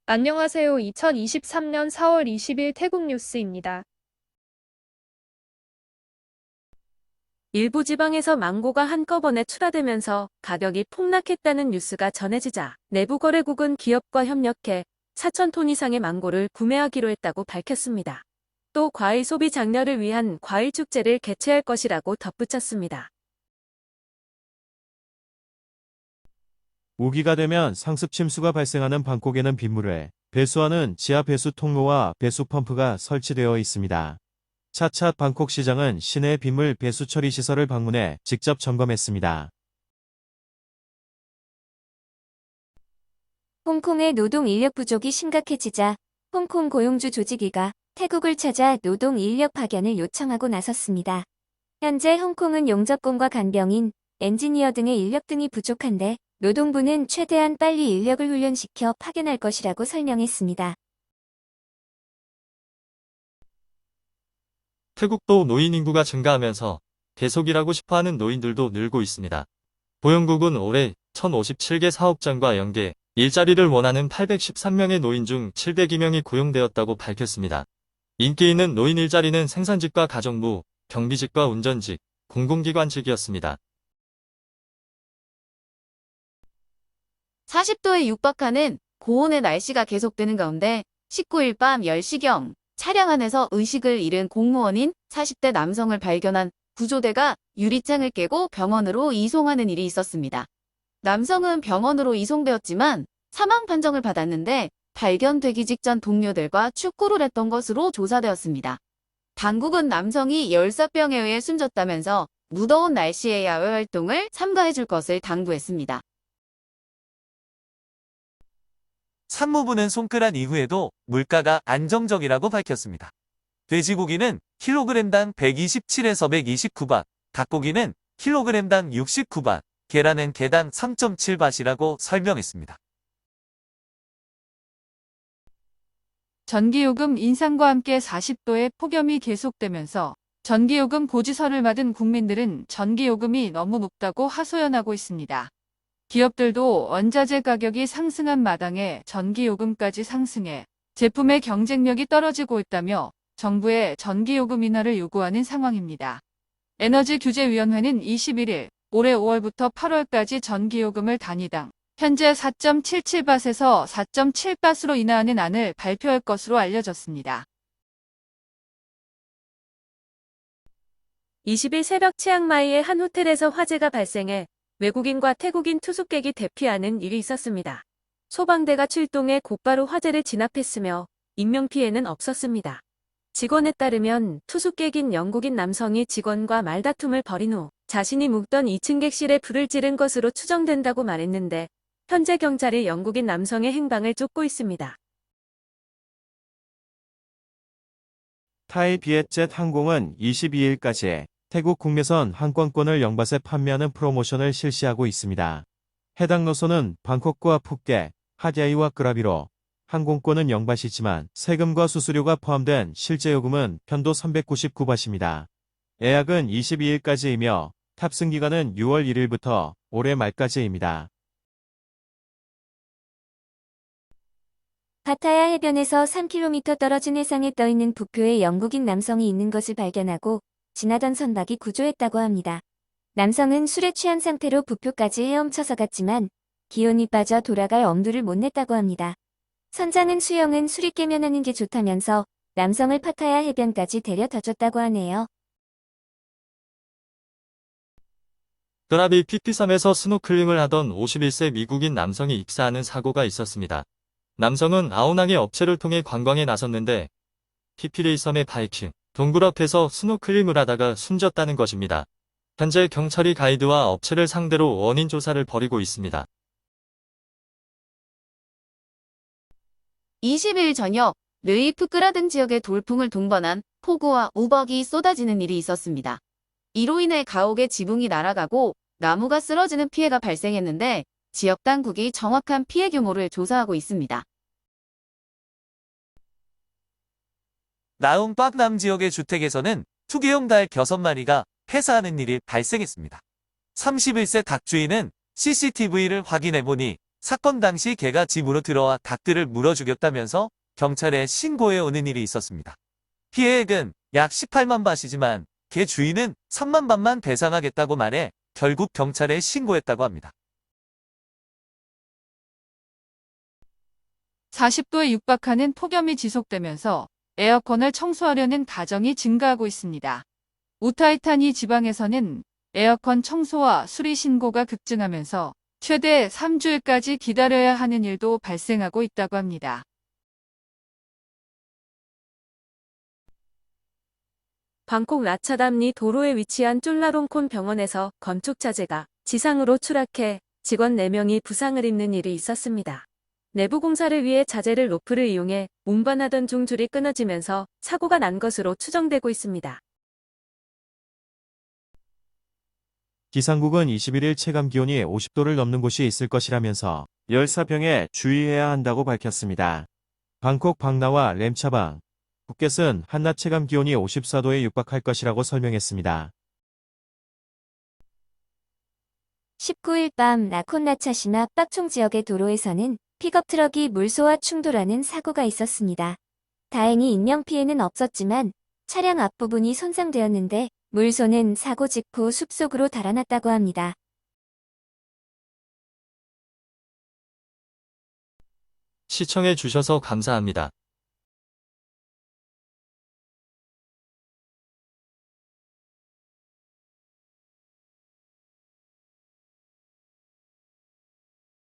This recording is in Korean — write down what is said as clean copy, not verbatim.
안녕하세요. 2023년 4월 20일 태국 뉴스입니다. 일부 지방에서 망고가 한꺼번에 출하되면서 가격이 폭락했다는 뉴스가 전해지자 내부거래국은 기업과 협력해 4,000톤 이상의 망고를 구매하기로 했다고 밝혔습니다. 또 과일 소비 장려를 위한 과일 축제를 개최할 것이라고 덧붙였습니다. 우기가 되면 상습 침수가 발생하는 방콕에는 빗물을 배수하는 지하 배수 통로와 배수 펌프가 설치되어 있습니다. 차차 방콕 시장은 시내 빗물 배수 처리 시설을 방문해 직접 점검했습니다. 홍콩의 노동 인력 부족이 심각해지자 홍콩 고용주 조직위가 태국을 찾아 노동 인력 파견을 요청하고 나섰습니다. 현재 홍콩은 용접工과 간병인, 엔지니어 등의 인력 등이 부족한데 노동부는 최대한 빨리 인력을 훈련시켜 파견할 것이라고 설명했습니다. 태국도 노인 인구가 증가하면서 계속 일하고 싶어하는 노인들도 늘고 있습니다. 보영국은 올해 1057개 사업장과 연계, 일자리를 원하는 813명의 노인 중 702명이 고용되었다고 밝혔습니다. 인기 있는 노인 일자리는 생산직과 가정부, 경비직과 운전직, 공공기관직이었습니다. 40도에 육박하는 고온의 날씨가 계속되는 가운데 19일 밤 10시경 차량 안에서 의식을 잃은 공무원인 40대 남성을 발견한 구조대가 유리창을 깨고 병원으로 이송하는 일이 있었습니다. 남성은 병원으로 이송되었지만 사망 판정을 받았는데 발견되기 직전 동료들과 축구를 했던 것으로 조사되었습니다. 당국은 남성이 열사병에 의해 숨졌다면서 무더운 날씨의 야외 활동을 삼가해줄 것을 당부했습니다. 산모부는 손끌한 이후에도 물가가 안정적이라고 밝혔습니다. 돼지고기는 킬로그램당 127에서 129바, 닭고기는 킬로그램당 69바, 계란은 개당 3.7밭이라고 설명했습니다. 전기요금 인상과 함께 40도의 폭염이 계속되면서 전기요금 고지서를 받은 국민들은 전기요금이 너무 높다고 하소연하고 있습니다. 기업들도 원자재 가격이 상승한 마당에 전기요금까지 상승해 제품의 경쟁력이 떨어지고 있다며 정부의 전기요금 인하를 요구하는 상황입니다. 에너지규제위원회는 21일 올해 5월부터 8월까지 전기요금을 단위당 현재 4.77밭에서 4.7밭으로 인하하는 안을 발표할 것으로 알려졌습니다. 20일 새벽 치앙마이의 한 호텔에서 화재가 발생해 외국인과 태국인 투숙객이 대피하는 일이 있었습니다. 소방대가 출동해 곧바로 화재를 진압했으며 인명피해는 없었습니다. 직원에 따르면 투숙객인 영국인 남성이 직원과 말다툼을 벌인 후 자신이 묵던 2층 객실에 불을 지른 것으로 추정된다고 말했는데 현재 경찰이 영국인 남성의 행방을 쫓고 있습니다. 타이 비엣젯 항공은 22일까지 태국 국내선 항공권을 영바세 판매하는 프로모션을 실시하고 있습니다. 해당 노선은 방콕과 푸켓, 핫야이와 끄라비로 항공권은 영바시지만 세금과 수수료가 포함된 실제 요금은 편도 399바트입니다. 예약은 22일까지이며 탑승 기간은 6월 1일부터 올해 말까지입니다. 파타야 해변에서 3km 떨어진 해상에 떠있는 부표에 영국인 남성이 있는 것을 발견하고 지나던 선박이 구조했다고 합니다. 남성은 술에 취한 상태로 부표까지 헤엄쳐서 갔지만 기운이 빠져 돌아갈 엄두를 못 냈다고 합니다. 선장은 수영은 술이 깨면 하는 게 좋다면서 남성을 파타야 해변까지 데려다 줬다고 하네요. 드라비 PP3에서 스노클링을 하던 51세 미국인 남성이 입사하는 사고가 있었습니다. 남성은 아우낭의 업체를 통해 관광에 나섰는데 PP레이섬의 바이킹, 동굴 앞에서 스노클링을 하다가 숨졌다는 것입니다. 현재 경찰이 가이드와 업체를 상대로 원인 조사를 벌이고 있습니다. 20일 저녁 르이프끄라 등 지역에 돌풍을 동반한 폭우와 우박이 쏟아지는 일이 있었습니다. 이로 인해 가옥의 지붕이 날아가고 나무가 쓰러지는 피해가 발생했는데 지역 당국이 정확한 피해 규모를 조사하고 있습니다. 나움 빡남 지역의 주택에서는 투기용 닭 6마리가 폐사하는 일이 발생했습니다. 31세 닭주인은 CCTV를 확인해보니 사건 당시 개가 집으로 들어와 닭들을 물어 죽였다면서 경찰에 신고해 오는 일이 있었습니다. 피해액은 약 18만 바트이지만 개 주인은 3만 바트만 배상하겠다고 말해 결국 경찰에 신고했다고 합니다. 40도에 육박하는 폭염이 지속되면서 에어컨을 청소하려는 가정이 증가하고 있습니다. 우타이타니 지방에서는 에어컨 청소와 수리 신고가 급증하면서 최대 3주일까지 기다려야 하는 일도 발생하고 있다고 합니다. 방콕 라차담리 도로에 위치한 쫄라롱콘 병원에서 건축 자재가 지상으로 추락해 직원 4명이 부상을 입는 일이 있었습니다. 내부 공사를 위해 자재를 로프를 이용해 운반하던 중 줄이 끊어지면서 사고가 난 것으로 추정되고 있습니다. 기상국은 21일 체감 기온이 50도를 넘는 곳이 있을 것이라면서 열사병에 주의해야 한다고 밝혔습니다. 방콕 방나와 램차방, 푸켓은 한낮 체감 기온이 54도에 육박할 것이라고 설명했습니다. 19일 밤 나콘라차시마 빡총 지역의 도로에서는 픽업 트럭이 물소와 충돌하는 사고가 있었습니다. 다행히 인명피해는 없었지만 차량 앞부분이 손상되었는데 물소는 사고 직후 숲속으로 달아났다고 합니다. 시청해 주셔서 감사합니다.